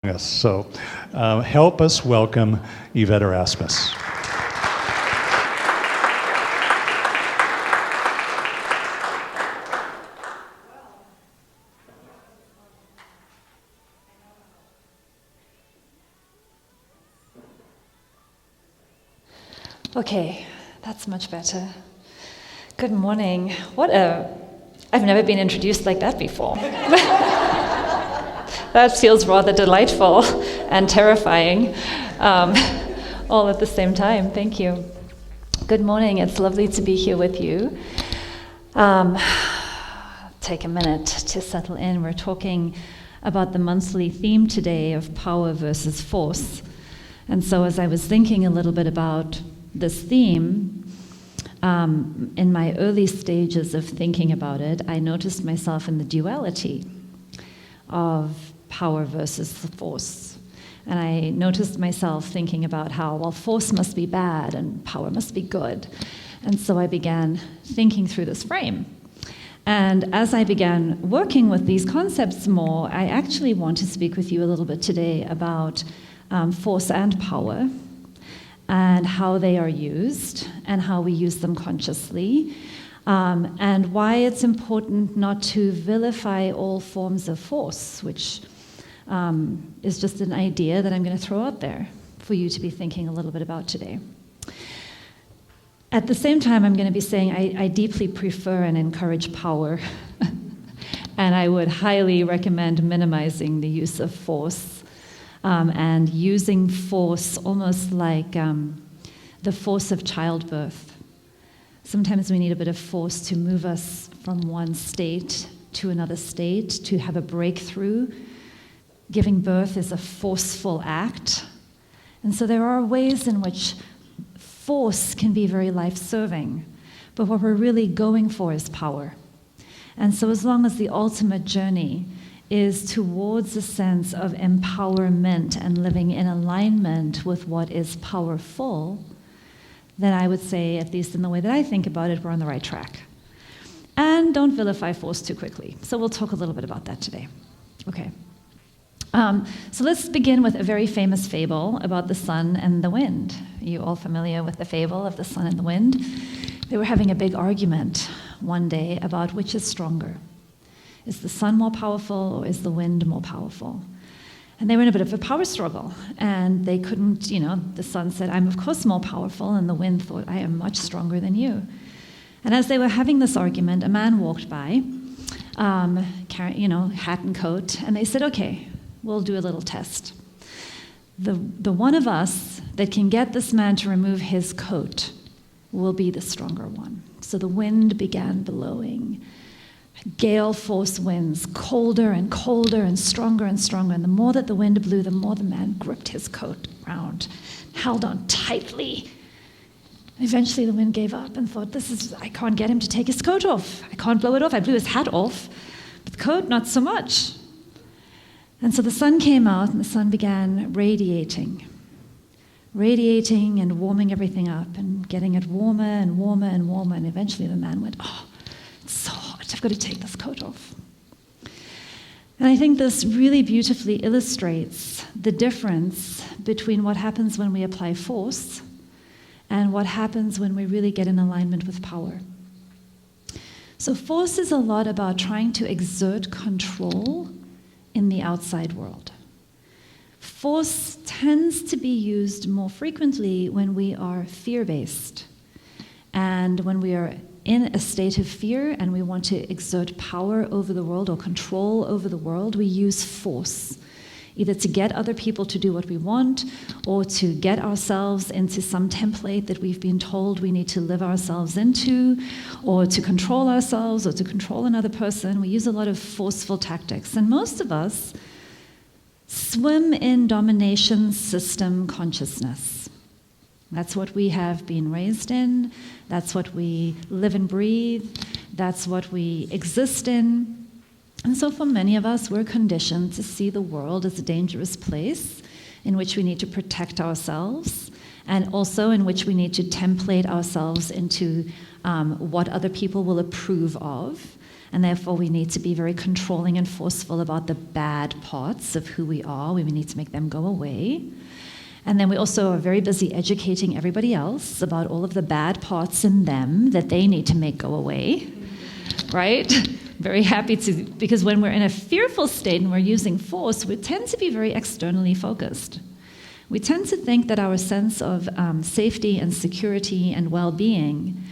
us. So help us welcome Yvette Erasmus. Okay, that's much better. Good morning. I've never been introduced like that before. That feels rather delightful and terrifying, all at the same time. Thank you. Good morning. It's lovely to be here with you. Take a minute to settle in. We're talking about the monthly theme today of power versus force. And so as I was thinking a little bit about this theme, in my early stages of thinking about it, I noticed myself in the duality of power versus force. And I noticed myself thinking about how, well, force must be bad and power must be good. And so I began thinking through this frame. And as I began working with these concepts more, I actually want to speak with you a little bit today about force and power, and how they are used, and how we use them consciously, and why it's important not to vilify all forms of force, which is just an idea that I'm going to throw out there for you to be thinking a little bit about today. At the same time, I'm going to be saying I deeply prefer and encourage power, and I would highly recommend minimizing the use of force, and using force almost like the force of childbirth. Sometimes we need a bit of force to move us from one state to another state, to have a breakthrough. Giving birth is a forceful act. And so there are ways in which force can be very life-serving, but what we're really going for is power. And so as long as the ultimate journey is towards a sense of empowerment and living in alignment with what is powerful, then I would say, at least in the way that I think about it, we're on the right track. And don't vilify force too quickly. So we'll talk a little bit about that today. Okay. So let's begin with a very famous fable about the sun and the wind. Are you all familiar with the fable of the sun and the wind? They were having a big argument one day about which is stronger. Is the sun more powerful or is the wind more powerful? And they were in a bit of a power struggle. And they couldn't, the sun said, I'm of course more powerful. And the wind thought, I am much stronger than you. And as they were having this argument, a man walked by, carrying, hat and coat. And they said, okay, we'll do a little test. The one of us that can get this man to remove his coat will be the stronger one. So the wind began blowing. Gale force winds, colder and colder and stronger. And the more that the wind blew, the more the man gripped his coat round, held on tightly. Eventually the wind gave up and thought, I can't get him to take his coat off. I can't blow it off. I blew his hat off, but the coat, not so much. And so the sun came out and the sun began radiating and warming everything up and getting it warmer and warmer and warmer. And eventually the man went, it's so hot. I've got to take this coat off. And I think this really beautifully illustrates the difference between what happens when we apply force and what happens when we really get in alignment with power. So force is a lot about trying to exert control in the outside world. Force tends to be used more frequently when we are fear-based and when we are in a state of fear and we want to exert power over the world or control over the world. We use force, either to get other people to do what we want or to get ourselves into some template that we've been told we need to live ourselves into, or to control ourselves or to control another person. We use a lot of forceful tactics. And most of us swim in domination system consciousness. That's what we have been raised in. That's what we live and breathe. That's what we exist in. And so for many of us, we're conditioned to see the world as a dangerous place in which we need to protect ourselves, and also in which we need to template ourselves into what other people will approve of, And therefore, we need to be very controlling and forceful about the bad parts of who we are. We need to make them go away. And then we also are very busy educating everybody else about all of the bad parts in them that they need to make go away, right? Very happy to, because when we're in a fearful state and we're using force, we tend to be very externally focused. We tend to think that our sense of safety and security and well-being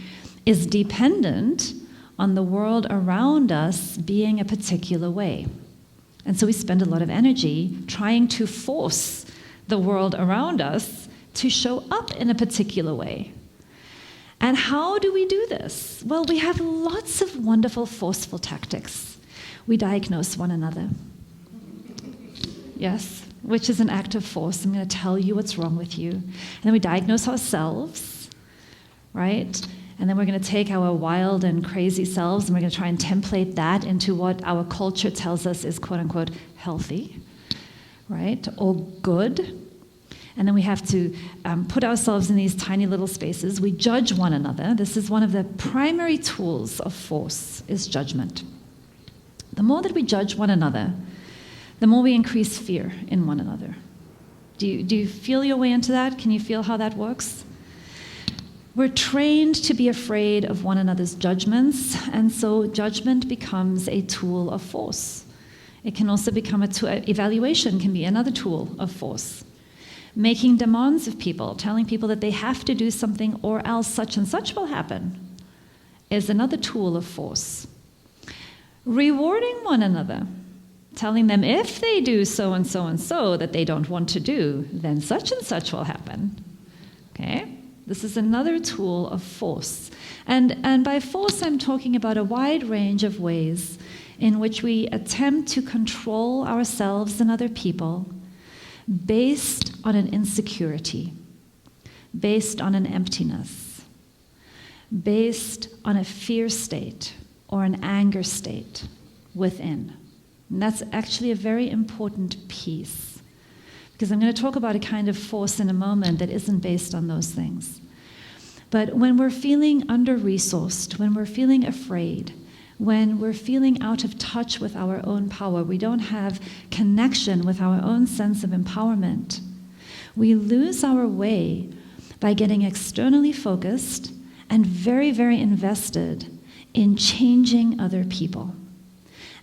is dependent on the world around us being a particular way. And so we spend a lot of energy trying to force the world around us to show up in a particular way. And how do we do this? Well, we have lots of wonderful, forceful tactics. We diagnose one another. Yes, which is an act of force. I'm going to tell you what's wrong with you. And then we diagnose ourselves, right? And then we're going to take our wild and crazy selves and we're going to try and template that into what our culture tells us is quote-unquote healthy, right? Or good. And then we have to put ourselves in these tiny little spaces. We judge one another. This is one of the primary tools of force, is judgment. The more that we judge one another, the more we increase fear in one another. Do you feel your way into that? Can you feel how that works? We're trained to be afraid of one another's judgments, and so judgment becomes a tool of force. It can also become a tool. Evaluation can be another tool of force. Making demands of people, telling people that they have to do something or else such and such will happen, is another tool of force. Rewarding one another, telling them if they do so and so and so that they don't want to do, then such and such will happen. Okay? This is another tool of force. And by force, I'm talking about a wide range of ways in which we attempt to control ourselves and other people based on an insecurity, based on an emptiness, based on a fear state or an anger state within. And that's actually a very important piece, because I'm going to talk about a kind of force in a moment that isn't based on those things. But when we're feeling under-resourced, when we're feeling afraid, when we're feeling out of touch with our own power, we don't have connection with our own sense of empowerment, we lose our way by getting externally focused and very, very invested in changing other people.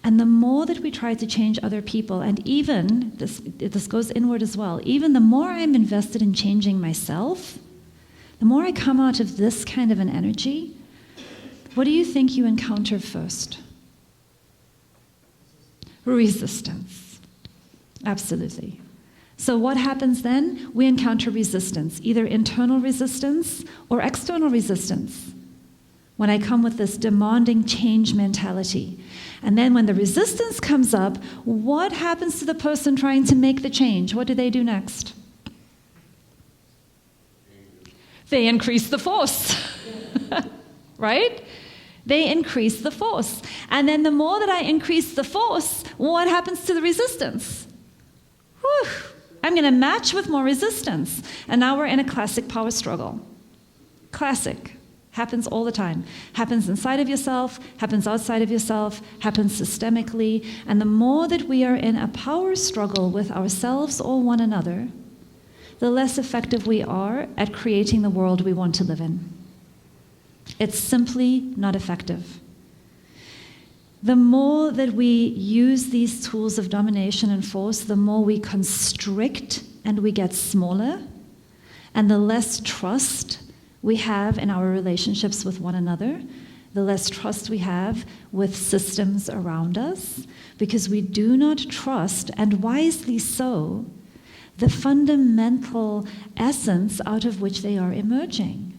And the more that we try to change other people, and even, this goes inward as well, even the more I'm invested in changing myself, the more I come out of this kind of an energy, what do you think you encounter first? Resistance. Absolutely. So what happens then? We encounter resistance, either internal resistance or external resistance. When I come with this demanding change mentality. And then when the resistance comes up, what happens to the person trying to make the change? What do they do next? They increase the force, right? They increase the force. And then the more that I increase the force, what happens to the resistance? Whew, I'm going to match with more resistance. And now we're in a classic power struggle. Classic. Happens all the time. Happens inside of yourself, happens outside of yourself, happens systemically. And the more that we are in a power struggle with ourselves or one another, the less effective we are at creating the world we want to live in. It's simply not effective. The more that we use these tools of domination and force, the more we constrict and we get smaller, and the less trust we have in our relationships with one another, the less trust we have with systems around us, because we do not trust, and wisely so, the fundamental essence out of which they are emerging.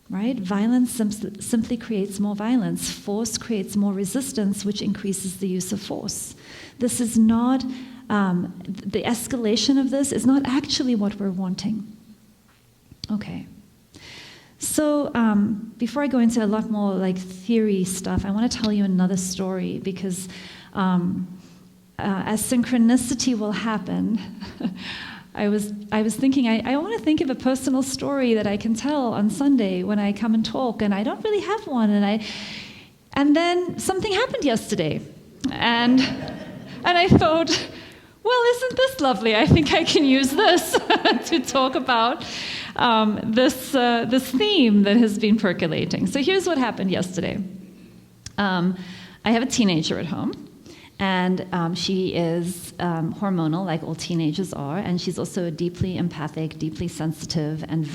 Right? Violence simply creates more violence. Force creates more resistance, which increases the use of force. This is not, the escalation of this is not actually what we're wanting. Okay. So before I go into a lot more like theory stuff, I want to tell you another story, because as synchronicity will happen, I was thinking, I want to think of a personal story that I can tell on Sunday when I come and talk, and I don't really have one. And And then something happened yesterday. And I thought, well, isn't this lovely? I think I can use this to talk about this theme that has been percolating. So here's what happened yesterday. I have a teenager at home, and she is hormonal, like all teenagers are, and she's also deeply empathic, deeply sensitive, and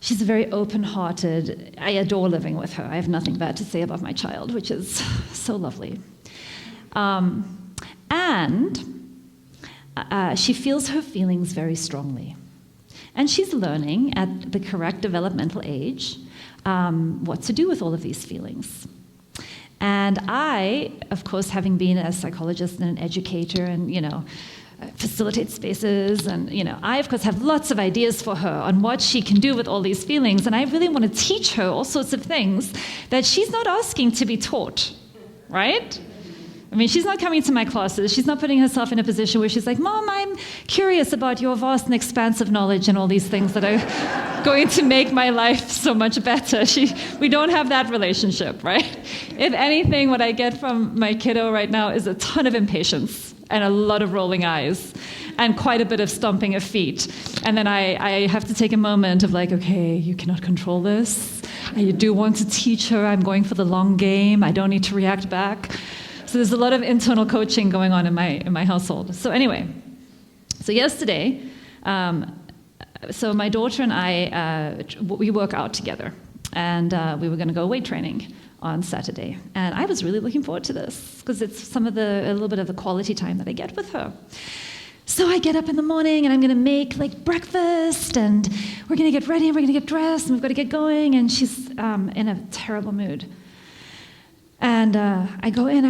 she's very open-hearted. I adore living with her. I have nothing bad to say about my child, which is so lovely. And she feels her feelings very strongly. And she's learning at the correct developmental age what to do with all of these feelings. And I, of course, having been a psychologist and an educator and, facilitate spaces, and, I, of course, have lots of ideas for her on what she can do with all these feelings. And I really want to teach her all sorts of things that she's not asking to be taught, right? I mean, she's not coming to my classes. She's not putting herself in a position where she's like, Mom, I'm curious about your vast and expansive knowledge and all these things that are going to make my life so much better. We don't have that relationship, right? If anything, what I get from my kiddo right now is a ton of impatience and a lot of rolling eyes and quite a bit of stomping of feet. And then I have to take a moment of like, okay, you cannot control this. You do want to teach her. I'm going for the long game. I don't need to react back. So there's a lot of internal coaching going on in my household. So anyway, so yesterday, so my daughter and I, we work out together, and we were going to go weight training on Saturday, and I was really looking forward to this because it's a little bit of the quality time that I get with her. So I get up in the morning and I'm going to make like breakfast, and we're going to get ready and we're going to get dressed and we've got to get going, and she's in a terrible mood. And I go in,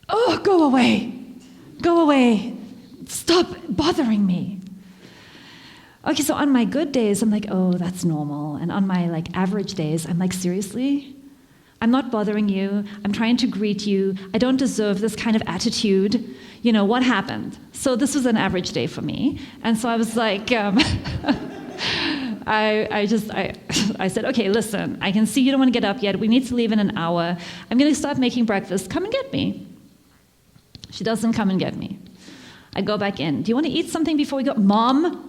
oh, go away, stop bothering me. Okay, so on my good days, I'm like, oh, that's normal. And on my like average days, I'm like, seriously? I'm not bothering you. I'm trying to greet you. I don't deserve this kind of attitude. What happened? So this was an average day for me. And so I was like, I said, okay, listen, I can see you don't want to get up yet. We need to leave in an hour. I'm going to start making breakfast. Come and get me. She doesn't come and get me. I go back in. Do you want to eat something before we go? Mom?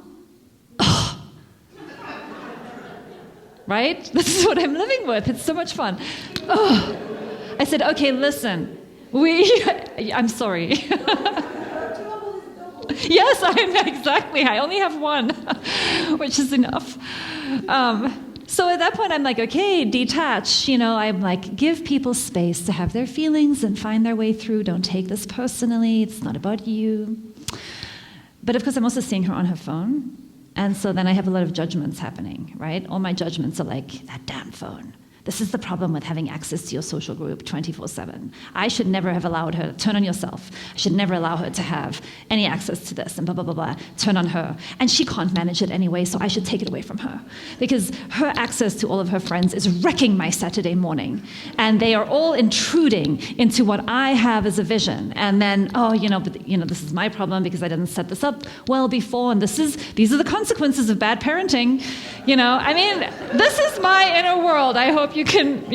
Oh. Right? This is what I'm living with. It's so much fun. Oh. I said, okay, listen. I'm sorry. Yes, exactly. I only have one, which is enough. So at that point, I'm like, okay, detach. I'm like, give people space to have their feelings and find their way through. Don't take this personally. It's not about you. But of course, I'm also seeing her on her phone. And so then I have a lot of judgments happening, right? All my judgments are like, that damn phone. This is the problem with having access to your social group 24/7. I should never have allowed her to turn on yourself. I should never allow her to have any access to this and blah, blah, blah, blah. Turn on her. And she can't manage it anyway, so I should take it away from her. Because her access to all of her friends is wrecking my Saturday morning. And they are all intruding into what I have as a vision. And then, this is my problem because I didn't set this up well before, and these are the consequences of bad parenting. This is my inner world. I hope you can,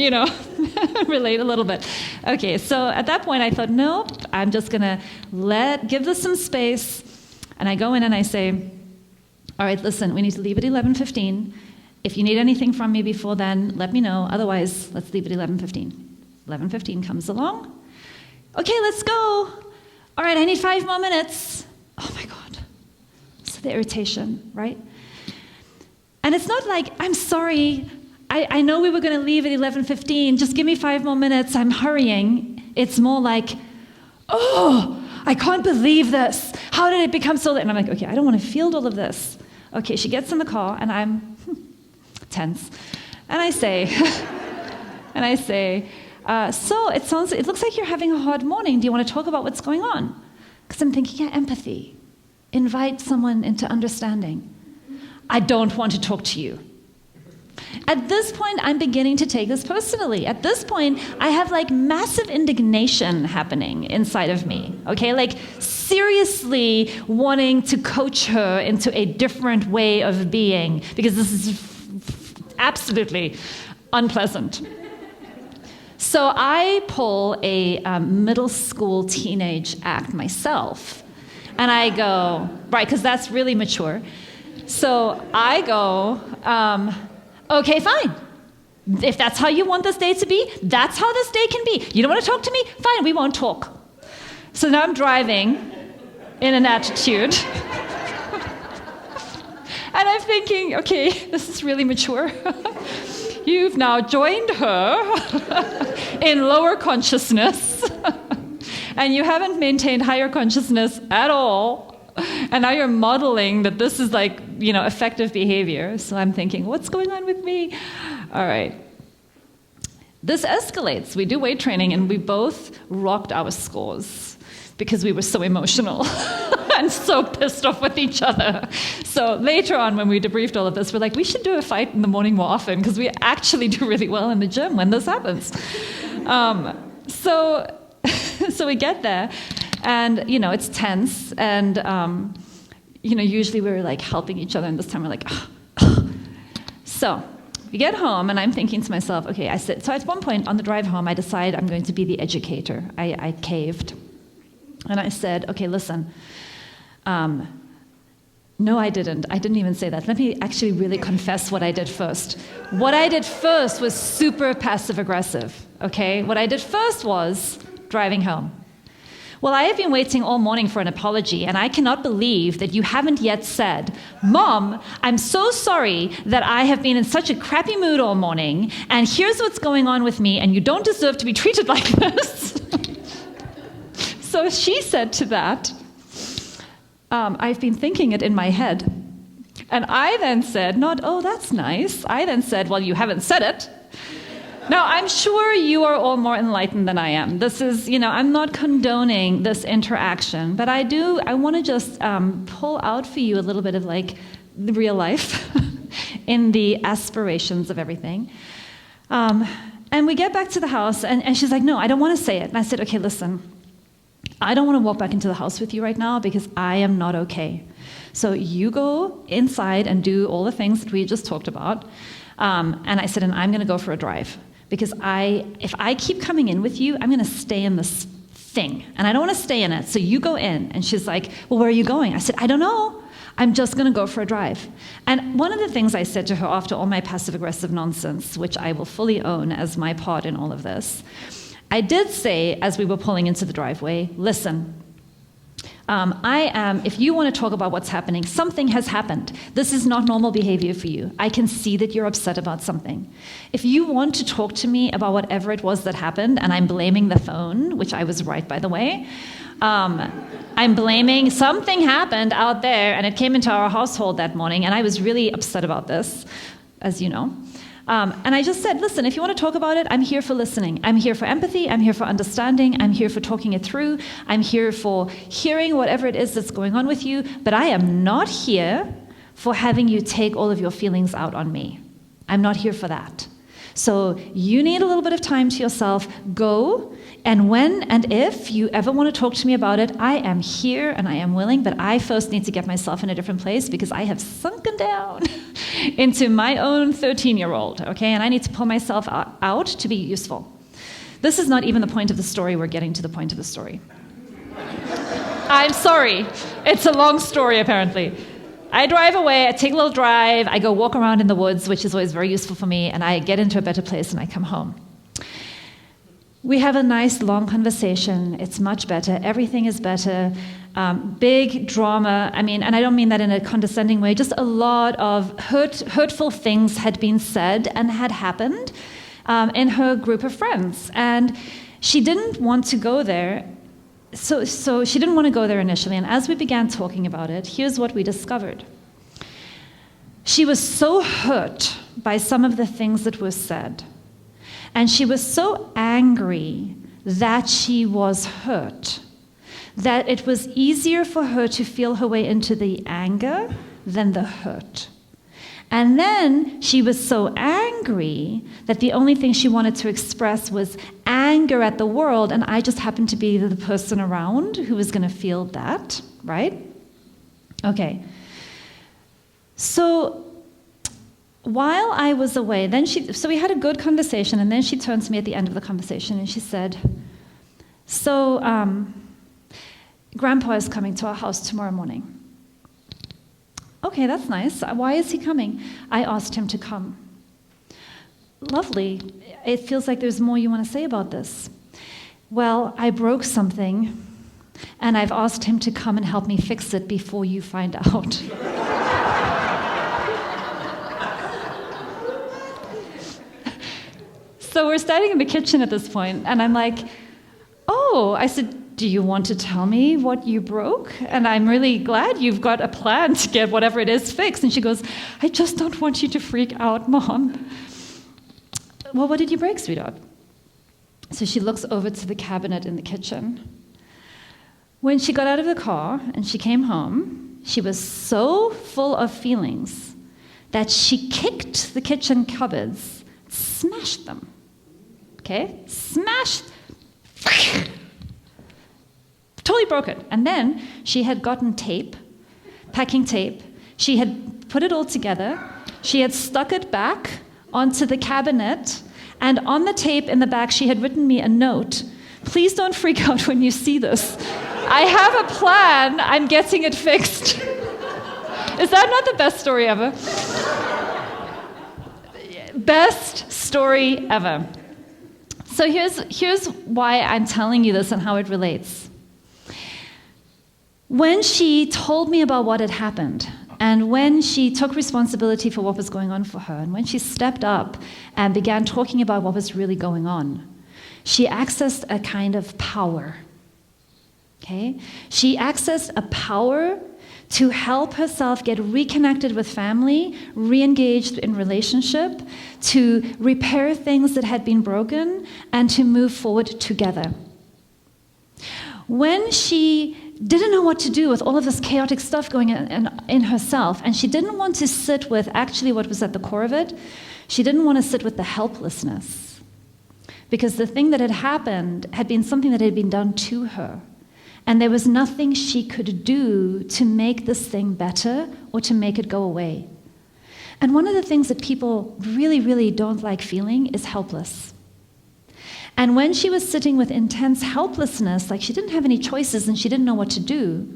relate a little bit. Okay, so at that point I thought, nope, I'm just going to give this some space. And I go in and I say, all right, listen, we need to leave at 11:15. If you need anything from me before then, let me know. Otherwise, let's leave at 11:15. 11:15 comes along. Okay, let's go. All right, I need 5 more minutes. Oh my God. So the irritation, right? And it's not like, I'm sorry, I know we were going to leave at 11:15. Just give me 5 more minutes. I'm hurrying. It's more like, oh, I can't believe this. How did it become so late? And I'm like, okay, I don't want to field all of this. Okay, she gets in the car, and I'm tense. And I say, so it looks like you're having a hard morning. Do you want to talk about what's going on? Because I'm thinking, empathy. Invite someone into understanding. I don't want to talk to you. At this point, I'm beginning to take this personally. At this point, I have like massive indignation happening inside of me, okay? Like seriously wanting to coach her into a different way of being, because this is absolutely unpleasant. So I pull a middle school teenage act myself. And I go, right, because that's really mature. So I go, okay, fine. If that's how you want this day to be, that's how this day can be. You don't want to talk to me? Fine, we won't talk. So now I'm driving in an attitude. And I'm thinking, okay, this is really mature. You've now joined her in lower consciousness. And you haven't maintained higher consciousness at all. And now you're modeling that this is like, effective behavior. So I'm thinking, what's going on with me? All right. This escalates. We do weight training, and we both rocked our scores because we were so emotional and so pissed off with each other. So later on, when we debriefed all of this, we're like, we should do a fight in the morning more often because we actually do really well in the gym when this happens. So we get there, and, it's tense, and, usually we're, like, helping each other, and this time we're like, So we get home, and I'm thinking to myself, okay, so at one point on the drive home, I decide I'm going to be the educator. I caved, and I said, okay, listen, no, I didn't. I didn't even say that. Let me actually really confess what I did first. What I did first was super passive-aggressive, okay? What I did first was driving home. Well, I have been waiting all morning for an apology, and I cannot believe that you haven't yet said, Mom, I'm so sorry that I have been in such a crappy mood all morning, and here's what's going on with me, and you don't deserve to be treated like this. So she said to that, I've been thinking it in my head. And I then said, not, oh, that's nice. I then said, well, you haven't said it. Now, I'm sure you are all more enlightened than I am. This is, I'm not condoning this interaction, but I want to just pull out for you a little bit of, like, the real life in the aspirations of everything. And we get back to the house, and she's like, no, I don't want to say it. And I said, okay, listen, I don't want to walk back into the house with you right now because I am not okay. So you go inside and do all the things that we just talked about. And I said, and I'm going to go for a drive. Because if I keep coming in with you, I'm going to stay in this thing. And I don't want to stay in it, so you go in. And she's like, well, where are you going? I said, I don't know. I'm just going to go for a drive. And one of the things I said to her after all my passive-aggressive nonsense, which I will fully own as my part in all of this, I did say, as we were pulling into the driveway, listen, if you want to talk about what's happening, something has happened. This is not normal behavior for you. I can see that you're upset about something. If you want to talk to me about whatever it was that happened, and I'm blaming the phone, which I was right, by the way, I'm blaming something happened out there, and it came into our household that morning, and I was really upset about this, as you know. And I just said, listen, if you want to talk about it, I'm here for listening. I'm here for empathy. I'm here for understanding. I'm here for talking it through. I'm here for hearing whatever it is that's going on with you. But I am not here for having you take all of your feelings out on me. I'm not here for that. So you need a little bit of time to yourself. Go, and when and if you ever want to talk to me about it, I am here and I am willing, but I first need to get myself in a different place because I have sunken down into my own 13-year-old, okay? And I need to pull myself out to be useful. This is not even the point of the story. We're getting to the point of the story. I'm sorry. It's a long story, apparently. I drive away, I take a little drive, I go walk around in the woods, which is always very useful for me, and I get into a better place and I come home. We have a nice long conversation. It's much better. Everything is better. Big drama. And I don't mean that in a condescending way. Just a lot of hurtful things had been said and had happened in her group of friends. And she didn't want to go there. So she didn't want to go there initially. And as we began talking about it, here's what we discovered. She was so hurt by some of the things that were said. And she was so angry that she was hurt, that it was easier for her to feel her way into the anger than the hurt. And then she was so angry that the only thing she wanted to express was anger at the world, and I just happened to be the person around who was going to feel that, right? Okay. So while I was away, so we had a good conversation, and then she turned to me at the end of the conversation and she said, so Grandpa is coming to our house tomorrow morning. Okay, that's nice. Why is he coming? I asked him to come. Lovely. It feels like there's more you want to say about this. Well, I broke something, and I've asked him to come and help me fix it before you find out. So we're standing in the kitchen at this point, and I'm like, oh, I said, do you want to tell me what you broke? And I'm really glad you've got a plan to get whatever it is fixed. And she goes, I just don't want you to freak out, Mom. Well, what did you break, sweetheart? So she looks over to the cabinet in the kitchen. When she got out of the car and she came home, she was so full of feelings that she kicked the kitchen cupboards, smashed them. Okay? Smashed. Totally broke it. And then she had gotten tape, packing tape. She had put it all together. She had stuck it back onto the cabinet. And on the tape in the back, she had written me a note. Please don't freak out when you see this. I have a plan. I'm getting it fixed. Is that not the best story ever? Best story ever. So here's why I'm telling you this and how it relates. When she told me about what had happened, and when she took responsibility for what was going on for her, and when she stepped up and began talking about what was really going on, she accessed a kind of power. Okay? She accessed a power to help herself get reconnected with family, re-engaged in relationship, to repair things that had been broken, and to move forward together. When she didn't know what to do with all of this chaotic stuff going in herself, and she didn't want to sit with actually what was at the core of it, she didn't want to sit with the helplessness. Because the thing that had happened had been something that had been done to her. And there was nothing she could do to make this thing better or to make it go away. And one of the things that people really, really don't like feeling is helpless. And when she was sitting with intense helplessness, like she didn't have any choices and she didn't know what to do,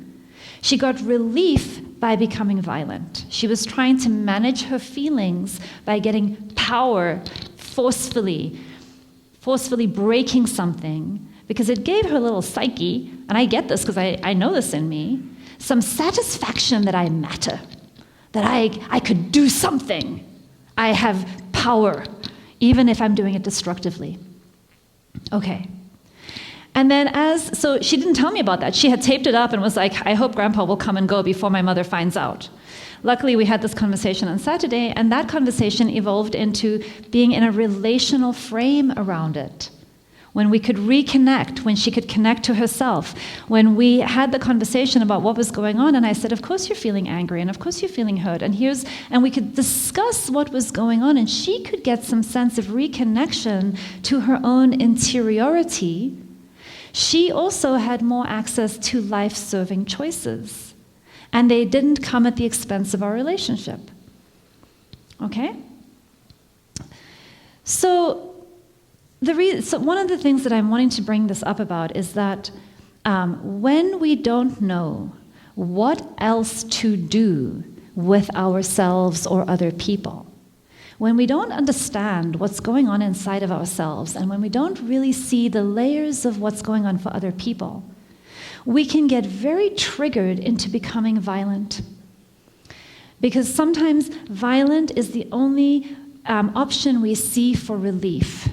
she got relief by becoming violent. She was trying to manage her feelings by getting power forcefully breaking something, because it gave her little psyche, and I get this because I know this in me, some satisfaction that I matter, that I could do something. I have power, even if I'm doing it destructively. Okay. And then so she didn't tell me about that. She had taped it up and was like, I hope Grandpa will come and go before my mother finds out. Luckily, we had this conversation on Saturday, and that conversation evolved into being in a relational frame around it. When we could reconnect, when she could connect to herself, when we had the conversation about what was going on, and I said, of course you're feeling angry, and of course you're feeling hurt, and we could discuss what was going on, and she could get some sense of reconnection to her own interiority. She also had more access to life-serving choices, and they didn't come at the expense of our relationship. Okay? So one of the things that I'm wanting to bring this up about is that when we don't know what else to do with ourselves or other people, when we don't understand what's going on inside of ourselves, and when we don't really see the layers of what's going on for other people, we can get very triggered into becoming violent. Because sometimes violent is the only option we see for relief.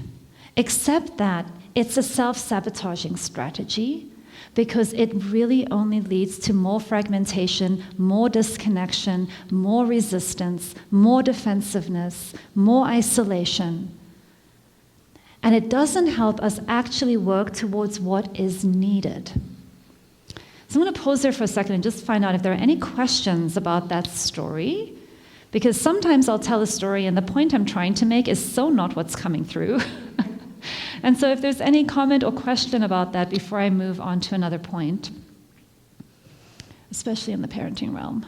Except that it's a self-sabotaging strategy, because it really only leads to more fragmentation, more disconnection, more resistance, more defensiveness, more isolation. And it doesn't help us actually work towards what is needed. So I'm going to pause there for a second and just find out if there are any questions about that story. Because sometimes I'll tell a story and the point I'm trying to make is so not what's coming through. And so if there's any comment or question about that before I move on to another point, especially in the parenting realm.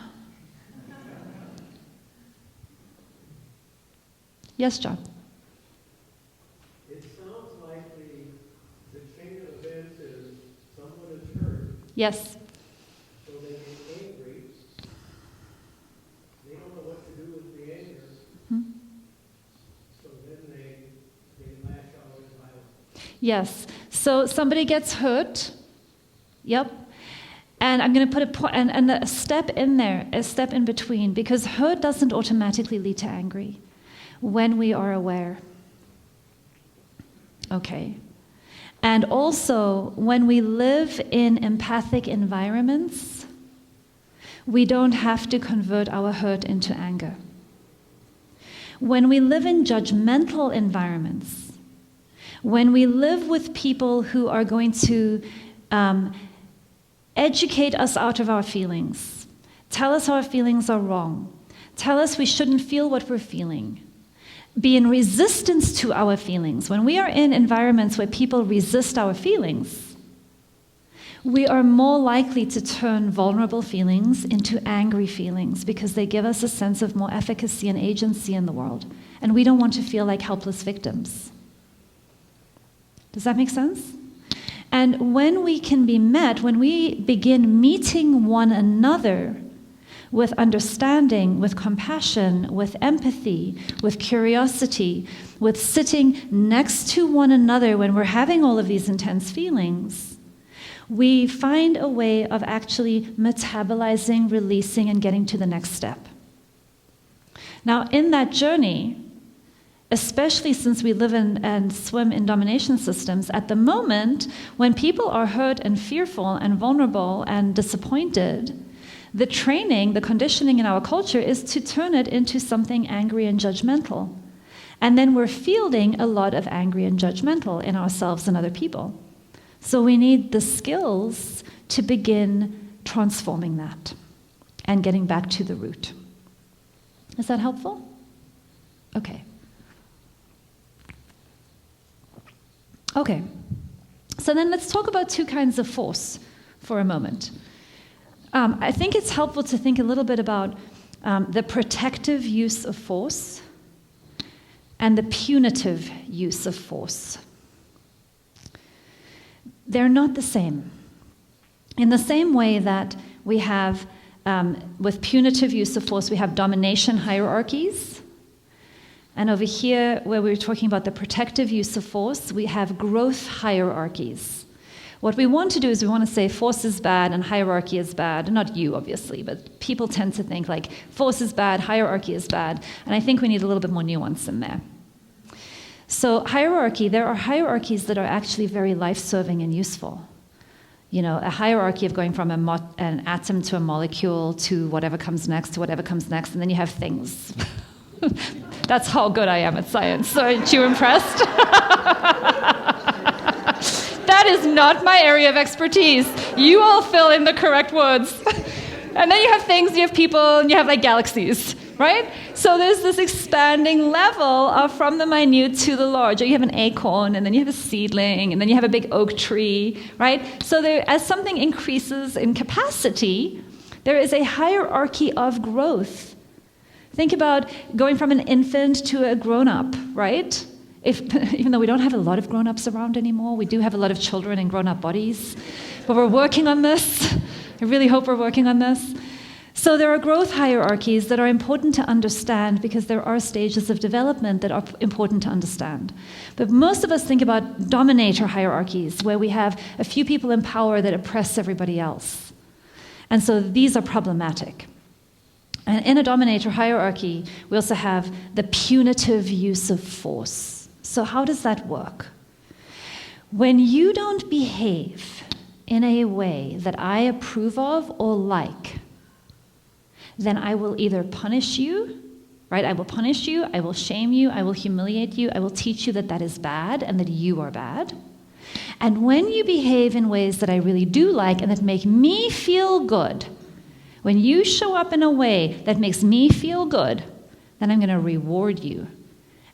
Yes, John? It sounds like the chain of events is someone is hurt, Yes. so they get angry. They don't know what to do with the anger, Hmm? so then they lash out in violence. Yes. So somebody gets hurt. Yep. And I'm going to put a point and a step in there, a step in between, because hurt doesn't automatically lead to angry when we are aware. Okay. And also, when we live in empathic environments, we don't have to convert our hurt into anger. When we live in judgmental environments, when we live with people who are going to educate us out of our feelings, tell us our feelings are wrong, tell us we shouldn't feel what we're feeling, be in resistance to our feelings. When we are in environments where people resist our feelings, we are more likely to turn vulnerable feelings into angry feelings because they give us a sense of more efficacy and agency in the world. And we don't want to feel like helpless victims. Does that make sense? And when we can be met, when we begin meeting one another with understanding, with compassion, with empathy, with curiosity, with sitting next to one another when we're having all of these intense feelings, we find a way of actually metabolizing, releasing, and getting to the next step. Now, in that journey, especially since we live in and swim in domination systems, at the moment, when people are hurt and fearful and vulnerable and disappointed, the training, the conditioning in our culture is to turn it into something angry and judgmental. And then we're fielding a lot of angry and judgmental in ourselves and other people. So we need the skills to begin transforming that and getting back to the root. Is that helpful? Okay. Okay. So then let's talk about two kinds of force for a moment. I think it's helpful to think a little bit about the protective use of force and the punitive use of force. They're not the same. In the same way that we have, with punitive use of force, we have domination hierarchies. And over here, where we were talking about the protective use of force, we have growth hierarchies. What we want to do is we want to say force is bad and hierarchy is bad. Not you, obviously, but people tend to think like force is bad, hierarchy is bad. And I think we need a little bit more nuance in there. So hierarchy, there are hierarchies that are actually very life-serving and useful. You know, a hierarchy of going from an atom to a molecule to whatever comes next, and then you have things. That's how good I am at science. So aren't you impressed? That is not my area of expertise. You all fill in the correct words. And then you have things, you have people, and you have like galaxies, right? So there's this expanding level of from the minute to the large. You have an acorn, and then you have a seedling, and then you have a big oak tree, right? So as something increases in capacity, there is a hierarchy of growth. Think about going from an infant to a grown-up, right? Even though we don't have a lot of grown-ups around anymore, we do have a lot of children in grown-up bodies. But we're working on this. I really hope we're working on this. So there are growth hierarchies that are important to understand because there are stages of development that are important to understand. But most of us think about dominator hierarchies, where we have a few people in power that oppress everybody else. And so these are problematic. And in a dominator hierarchy, we also have the punitive use of force. So how does that work? When you don't behave in a way that I approve of or like, then I will either punish you, right? I will punish you, I will shame you, I will humiliate you, I will teach you that that is bad and that you are bad. And when you behave in ways that I really do like and that make me feel good, when you show up in a way that makes me feel good, then I'm going to reward you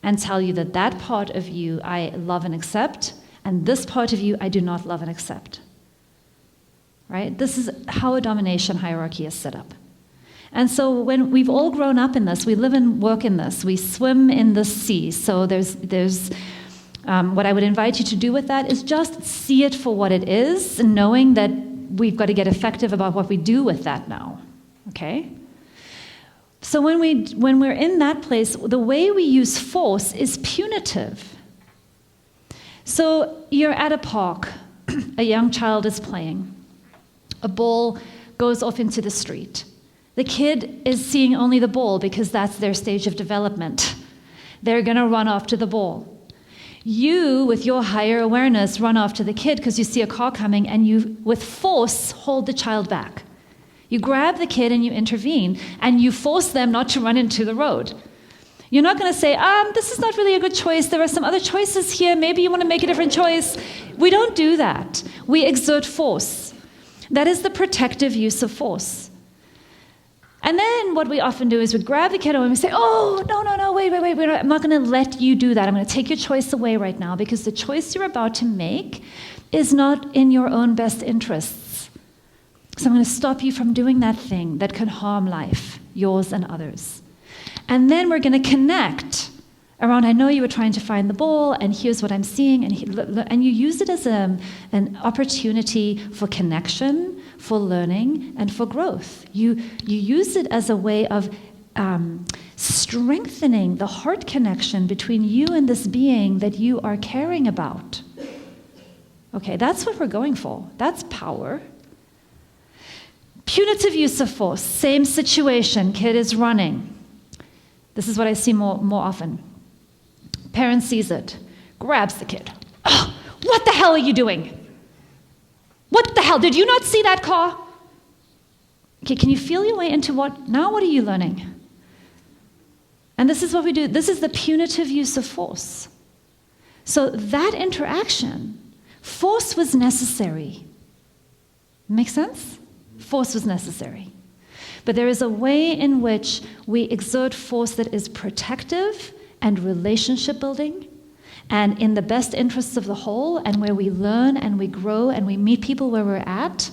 and tell you that that part of you I love and accept, and this part of you I do not love and accept. Right? This is how a domination hierarchy is set up. And so when we've all grown up in this, we live and work in this, we swim in the sea. So there's what I would invite you to do with that is just see it for what it is, knowing that we've got to get effective about what we do with that now, okay? So when we're in that place, the way we use force is punitive. So you're at a park, a young child is playing. A ball goes off into the street. The kid is seeing only the ball because that's their stage of development. They're going to run after the ball. You, with your higher awareness, run after the kid because you see a car coming and you, with force, hold the child back. You grab the kid and you intervene and you force them not to run into the road. You're not going to say, this is not really a good choice. There are some other choices here. Maybe you want to make a different choice. We don't do that. We exert force. That is the protective use of force. And then what we often do is we grab the kiddo and we say, oh, no, wait. I'm not going to let you do that. I'm going to take your choice away right now because the choice you're about to make is not in your own best interests. So I'm going to stop you from doing that thing that can harm life, yours and others. And then we're going to connect around, I know you were trying to find the ball, and here's what I'm seeing, and you use it as an opportunity for connection, for learning, and for growth. You use it as a way of strengthening the heart connection between you and this being that you are caring about. Okay, that's what we're going for. That's power. Punitive use of force, same situation, kid is running. This is what I see more often. Parent sees it, grabs the kid. Oh, what the hell are you doing? What the hell? Did you not see that car? Okay, can you feel your way into what? Now what are you learning? And this is what we do. This is the punitive use of force. So that interaction, force was necessary. Make sense? Force was necessary. But there is a way in which we exert force that is protective and relationship building, and in the best interests of the whole, and where we learn and we grow and we meet people where we're at.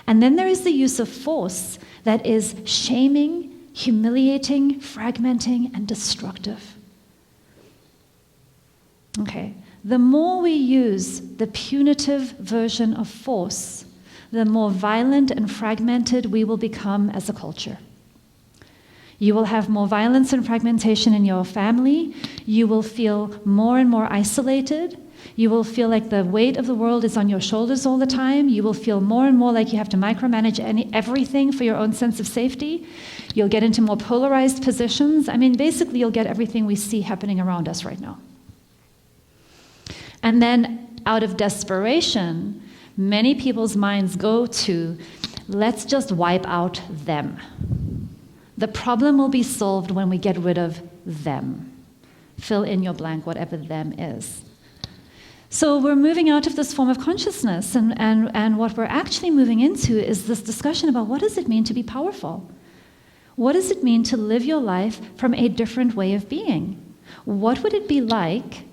And then there is the use of force that is shaming, humiliating, fragmenting, and destructive. Okay, the more we use the punitive version of force, the more violent and fragmented we will become as a culture. You will have more violence and fragmentation in your family. You will feel more and more isolated. You will feel like the weight of the world is on your shoulders all the time. You will feel more and more like you have to micromanage everything for your own sense of safety. You'll get into more polarized positions. I mean, basically, you'll get everything we see happening around us right now. And then, out of desperation, many people's minds go to, let's just wipe out them. The problem will be solved when we get rid of them. Fill in your blank, whatever them is. So we're moving out of this form of consciousness, and what we're actually moving into is this discussion about what does it mean to be powerful? What does it mean to live your life from a different way of being? What would it be like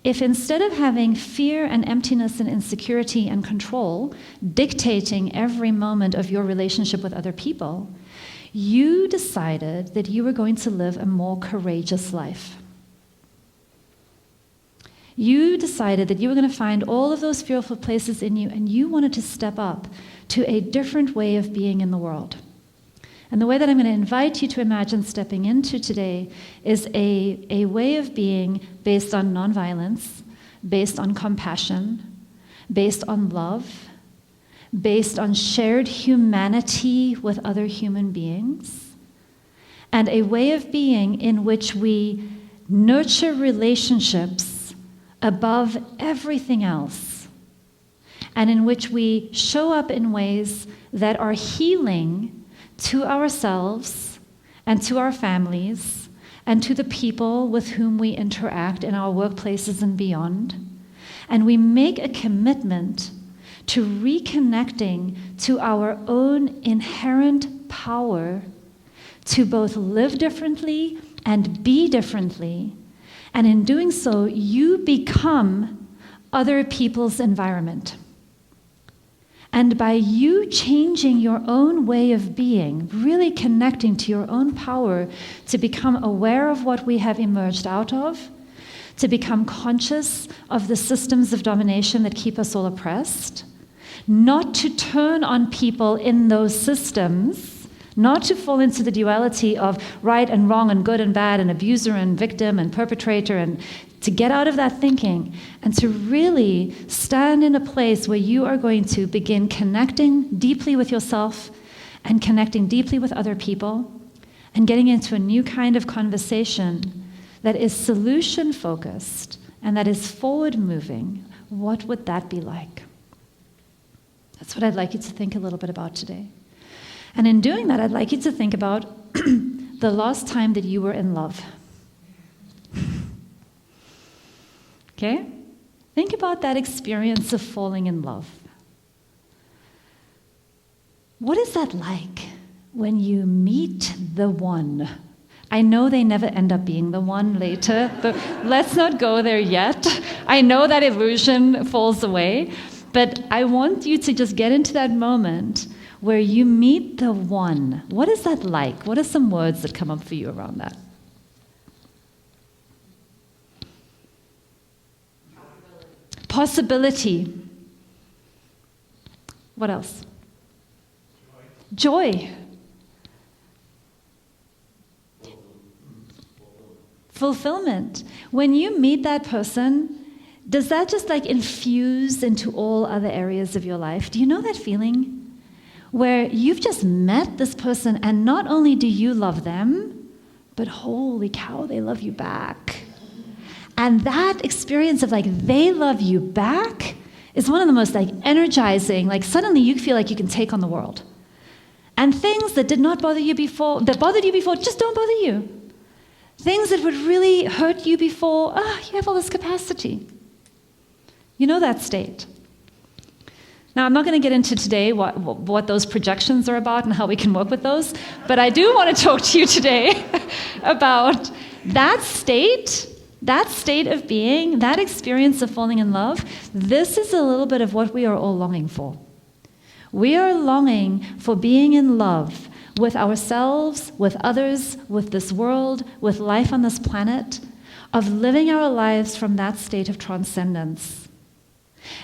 if instead of having fear and emptiness and insecurity and control dictating every moment of your relationship with other people, you decided that you were going to live a more courageous life? You decided that you were going to find all of those fearful places in you, and you wanted to step up to a different way of being in the world. And the way that I'm going to invite you to imagine stepping into today is a way of being based on nonviolence, based on compassion, based on love, based on shared humanity with other human beings, and a way of being in which we nurture relationships above everything else, and in which we show up in ways that are healing to ourselves and to our families and to the people with whom we interact in our workplaces and beyond. And we make a commitment to reconnecting to our own inherent power to both live differently and be differently. And in doing so, you become other people's environment. And by you changing your own way of being, really connecting to your own power to become aware of what we have emerged out of, to become conscious of the systems of domination that keep us all oppressed, not to turn on people in those systems, not to fall into the duality of right and wrong and good and bad and abuser and victim and perpetrator, and to get out of that thinking and to really stand in a place where you are going to begin connecting deeply with yourself and connecting deeply with other people and getting into a new kind of conversation that is solution-focused and that is forward-moving. What would that be like? That's what I'd like you to think a little bit about today. And in doing that, I'd like you to think about the last time that you were in love. Okay? Think about that experience of falling in love. What is that like when you meet the one? I know they never end up being the one later, but let's not go there yet. I know that illusion falls away, but I want you to just get into that moment where you meet the one. What is that like? What are some words that come up for you around that? Possibility. What else? Joy. Fulfillment. When you meet that person, does that just like infuse into all other areas of your life? Do you know that feeling? Where you've just met this person and not only do you love them, but holy cow, they love you back. And that experience of like they love you back is one of the most like energizing, like suddenly you feel like you can take on the world. And things that did not bother you before, that bothered you before, just don't bother you. Things that would really hurt you before, you have all this capacity. You know that state. Now, I'm not going to get into today what those projections are about and how we can work with those, but I do want to talk to you today about that state of being, that experience of falling in love. This is a little bit of what we are all longing for. We are longing for being in love with ourselves, with others, with this world, with life on this planet, of living our lives from that state of transcendence.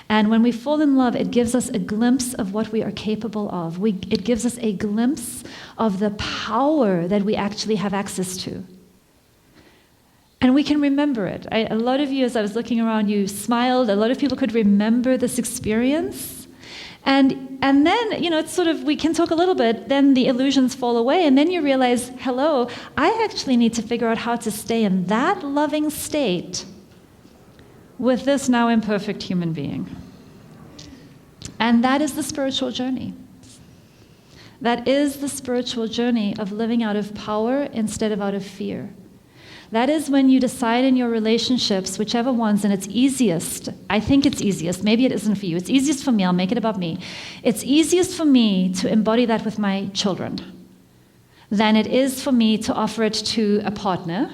And when we fall in love, it gives us a glimpse of what we are capable of. It gives us a glimpse of the power that we actually have access to. And we can remember it. A lot of you, as I was looking around, you smiled. A lot of people could remember this experience. And then, it's sort of, we can talk a little bit, then the illusions fall away, and then you realize, hello, I actually need to figure out how to stay in that loving state with this now imperfect human being. And that is the spiritual journey. That is the spiritual journey of living out of power instead of out of fear. That is when you decide in your relationships, whichever ones, and it's easiest, I think it's easiest, maybe it isn't for you, it's easiest for me, I'll make it about me. It's easiest for me to embody that with my children than it is for me to offer it to a partner.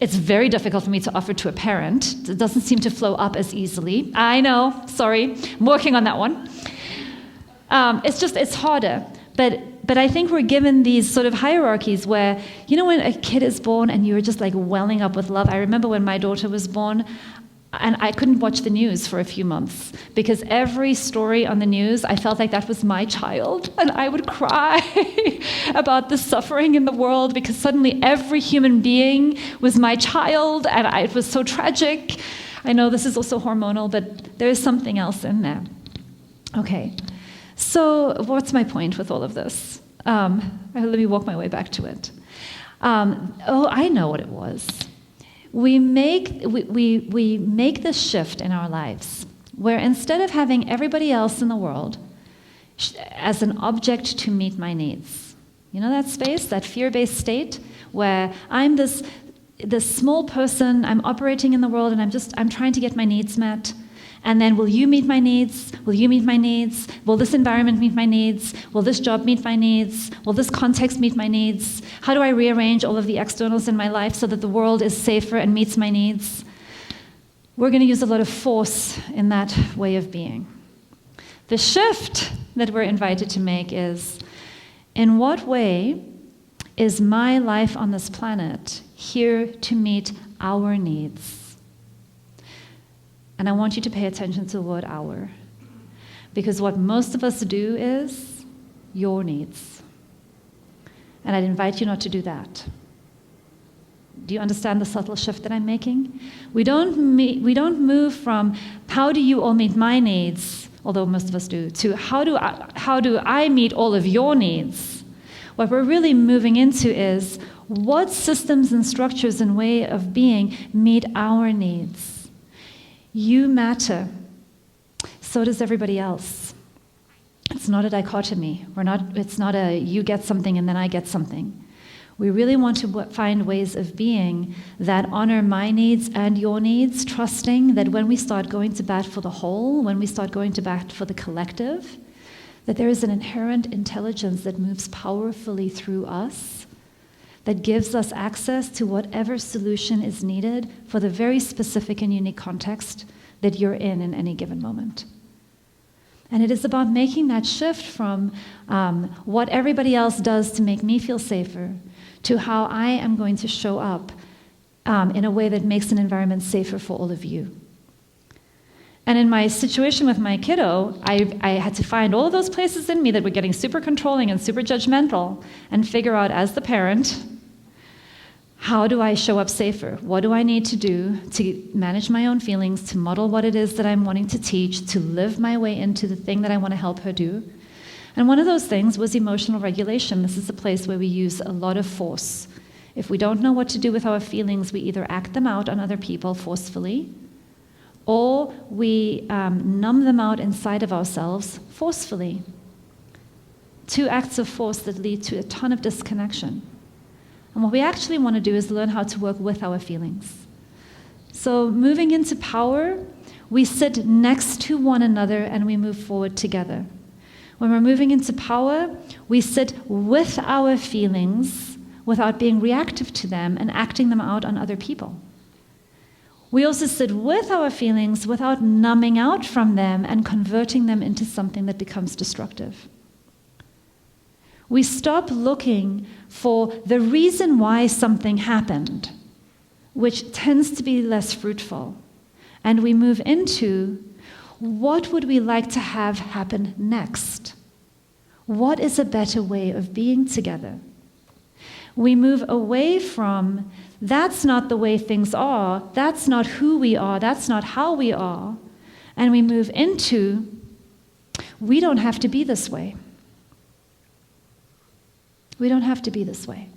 It's very difficult for me to offer to a parent. It doesn't seem to flow up as easily. I know, sorry, I'm working on that one. It's harder. But I think we're given these sort of hierarchies where, when a kid is born and you're just like welling up with love. I remember when my daughter was born, and I couldn't watch the news for a few months because every story on the news, I felt like that was my child. And I would cry about the suffering in the world because suddenly every human being was my child, and it was so tragic. I know this is also hormonal, but there is something else in there. Okay. So what's my point with all of this? Let me walk my way back to it. I know what it was. We make this shift in our lives where instead of having everybody else in the world as an object to meet my needs, that space, that fear-based state where I'm this small person, I'm operating in the world and I'm trying to get my needs met. And then, will you meet my needs? Will you meet my needs? Will this environment meet my needs? Will this job meet my needs? Will this context meet my needs? How do I rearrange all of the externals in my life so that the world is safer and meets my needs? We're going to use a lot of force in that way of being. The shift that we're invited to make is, in what way is my life on this planet here to meet our needs? And I want you to pay attention to the word our, because what most of us do is your needs. And I'd invite you not to do that. Do you understand the subtle shift that I'm making? We don't move from how do you all meet my needs, although most of us do, to how do I meet all of your needs. What we're really moving into is what systems and structures and way of being meet our needs. You matter. So does everybody else. It's not a dichotomy. It's not a you get something and then I get something. We really want to find ways of being that honor my needs and your needs, trusting that when we start going to bat for the whole, when we start going to bat for the collective, that there is an inherent intelligence that moves powerfully through us, that gives us access to whatever solution is needed for the very specific and unique context that you're in any given moment. And it is about making that shift from what everybody else does to make me feel safer to how I am going to show up in a way that makes an environment safer for all of you. And in my situation with my kiddo, I had to find all of those places in me that were getting super controlling and super judgmental and figure out as the parent, how do I show up safer? What do I need to do to manage my own feelings, to model what it is that I'm wanting to teach, to live my way into the thing that I want to help her do? And one of those things was emotional regulation. This is a place where we use a lot of force. If we don't know what to do with our feelings, we either act them out on other people forcefully, or we numb them out inside of ourselves forcefully. Two acts of force that lead to a ton of disconnection. And what we actually want to do is learn how to work with our feelings. So moving into power, we sit next to one another and we move forward together. When we're moving into power, we sit with our feelings without being reactive to them and acting them out on other people. We also sit with our feelings without numbing out from them and converting them into something that becomes destructive. We stop looking for the reason why something happened, which tends to be less fruitful, and we move into what would we like to have happen next? What is a better way of being together? We move away from, that's not the way things are, that's not who we are, that's not how we are, and we move into, we don't have to be this way. We don't have to be this way.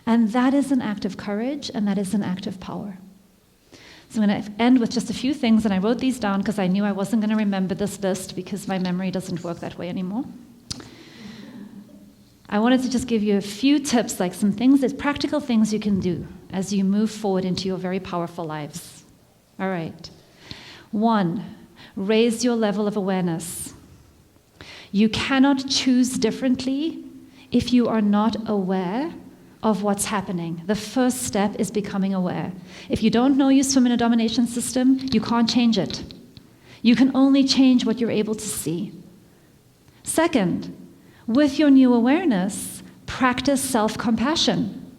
And that is an act of courage, and that is an act of power. So I'm going to end with just a few things, and I wrote these down because I knew I wasn't going to remember this list because my memory doesn't work that way anymore. I wanted to just give you a few tips, like some things, that practical things you can do as you move forward into your very powerful lives. All right. 1, raise your level of awareness. You cannot choose differently if you are not aware of what's happening. The first step is becoming aware. If you don't know you swim in a domination system, you can't change it. You can only change what you're able to see. Second, with your new awareness, practice self-compassion.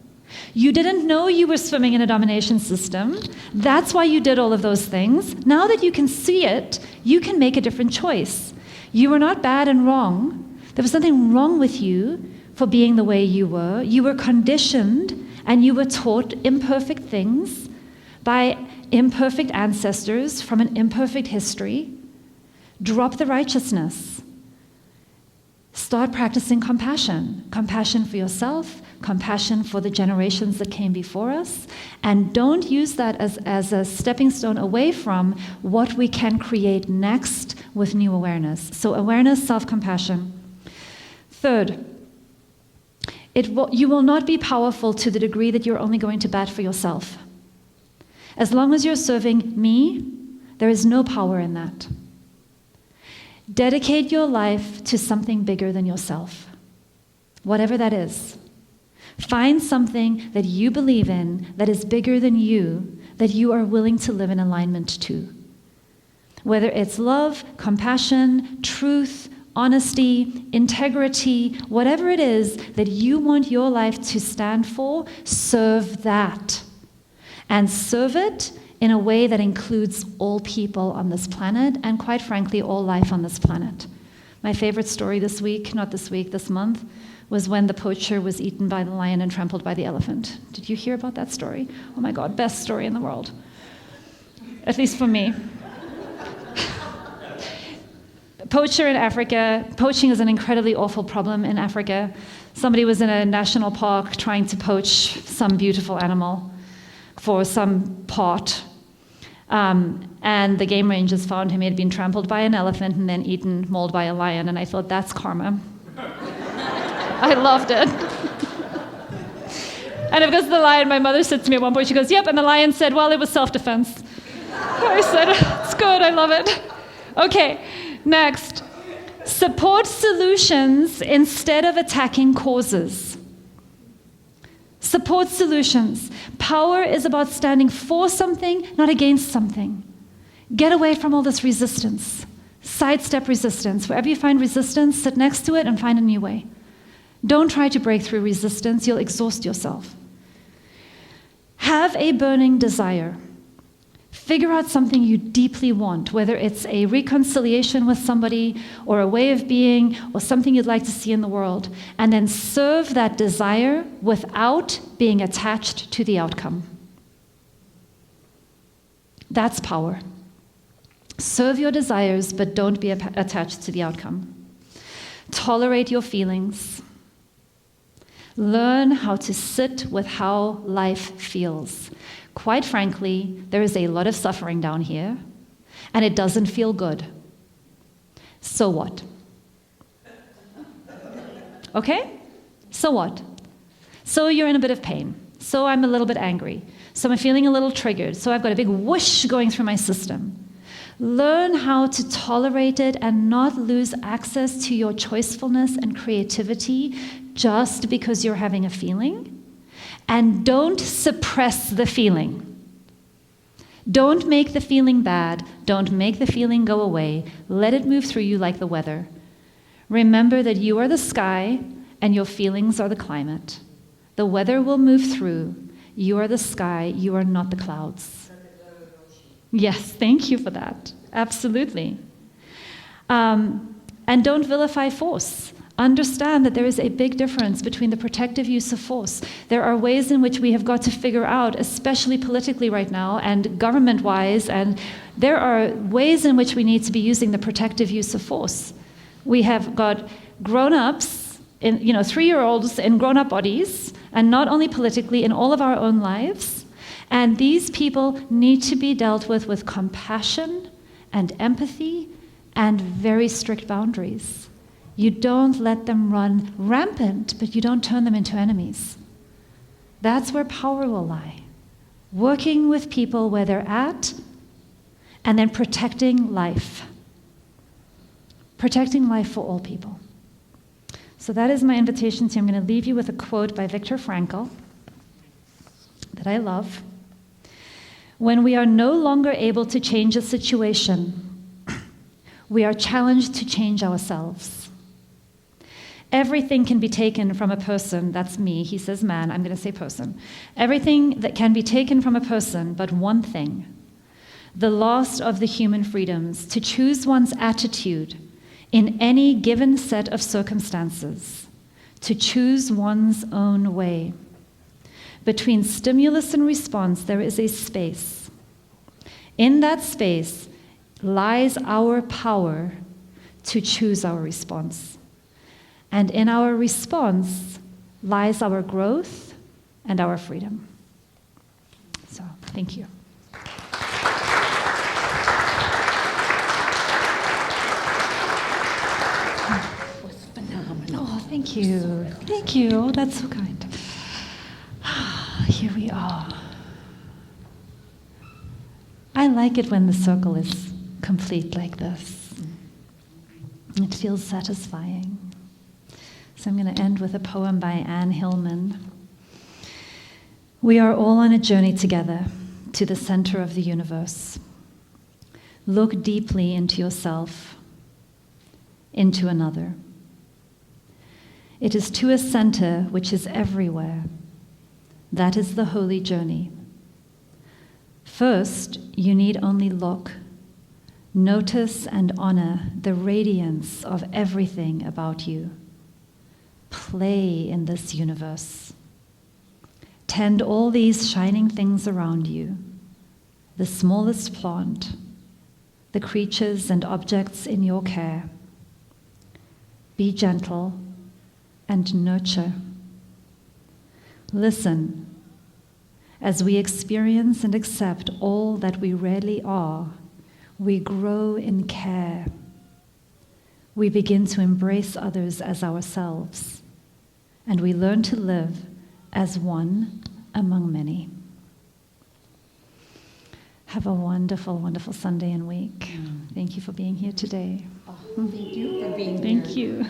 You didn't know you were swimming in a domination system. That's why you did all of those things. Now that you can see it, you can make a different choice. You were not bad and wrong. There was nothing wrong with you for being the way you were. You were conditioned and you were taught imperfect things by imperfect ancestors from an imperfect history. Drop the righteousness. Start practicing compassion. Compassion for yourself, compassion for the generations that came before us, and don't use that as a stepping stone away from what we can create next with new awareness. So awareness, self-compassion. Third, you will not be powerful to the degree that you're only going to bat for yourself. As long as you're serving me, there is no power in that. Dedicate your life to something bigger than yourself, whatever that is. Find something that you believe in that is bigger than you, that you are willing to live in alignment to. Whether it's love, compassion, truth, honesty, integrity, whatever it is that you want your life to stand for, serve that. And serve it in a way that includes all people on this planet and, quite frankly, all life on this planet. My favorite story this month, was when the poacher was eaten by the lion and trampled by the elephant. Did you hear about that story? Oh my God, best story in the world. At least for me. Poacher in Africa. Poaching is an incredibly awful problem in Africa. Somebody was in a national park trying to poach some beautiful animal for some pot. And the game rangers found him. He had been trampled by an elephant and then eaten, mauled by a lion. And I thought, that's karma. I loved it. And because the lion, my mother said to me at one point, she goes, yep. And the lion said, well, it was self-defense. I said, it's good, I love it. Okay, next. Support solutions instead of attacking causes. Support solutions. Power is about standing for something, not against something. Get away from all this resistance. Sidestep resistance. Wherever you find resistance, sit next to it and find a new way. Don't try to break through resistance. You'll exhaust yourself. Have a burning desire. Figure out something you deeply want, whether it's a reconciliation with somebody or a way of being or something you'd like to see in the world, and then serve that desire without being attached to the outcome. That's power. Serve your desires, but don't be attached to the outcome. Tolerate your feelings. Learn how to sit with how life feels. Quite frankly, there is a lot of suffering down here, and it doesn't feel good. So what? Okay? So what? So you're in a bit of pain. So I'm a little bit angry. So I'm feeling a little triggered. So I've got a big whoosh going through my system. Learn how to tolerate it and not lose access to your choicefulness and creativity just because you're having a feeling. And don't suppress the feeling. Don't make the feeling bad. Don't make the feeling go away. Let it move through you like the weather. Remember that you are the sky and your feelings are the climate. The weather will move through. You are the sky. You are not the clouds. Yes, thank you for that. Absolutely. And don't vilify force. Understand that there is a big difference between the protective use of force. There are ways in which we have got to figure out, especially politically right now and government-wise, and there are ways in which we need to be using the protective use of force. We have got grown-ups, 3-year-olds in grown-up bodies, and not only politically, in all of our own lives. And these people need to be dealt with compassion and empathy and very strict boundaries. You don't let them run rampant, but you don't turn them into enemies. That's where power will lie. Working with people where they're at, and then protecting life. Protecting life for all people. So that is my invitation to you. I'm going to leave you with a quote by Viktor Frankl that I love. When we are no longer able to change a situation, we are challenged to change ourselves. Everything can be taken from a person, that's me, he says man, I'm going to say person. Everything that can be taken from a person, but one thing, the loss of the human freedoms, to choose one's attitude in any given set of circumstances, to choose one's own way. Between stimulus and response, there is a space. In that space lies our power to choose our response. And in our response lies our growth and our freedom. So, thank you. That was phenomenal. Oh, thank you. Thank you. Oh, that's so kind. Here we are. I like it when the circle is complete like this. It feels satisfying. So I'm going to end with a poem by Anne Hillman. We are all on a journey together to the center of the universe. Look deeply into yourself. into another. It is to a center which is everywhere. That is the holy journey. First, you need only look. Notice and honor the radiance of everything about you. Play in this universe. Tend all these shining things around you, the smallest plant, the creatures and objects in your care. Be gentle and nurture. Listen. As we experience and accept all that we really are, we grow in care. We begin to embrace others as ourselves, and we learn to live as one among many. Have a wonderful, wonderful Sunday and week. Thank you for being here today. Thank you for being here. Thank you.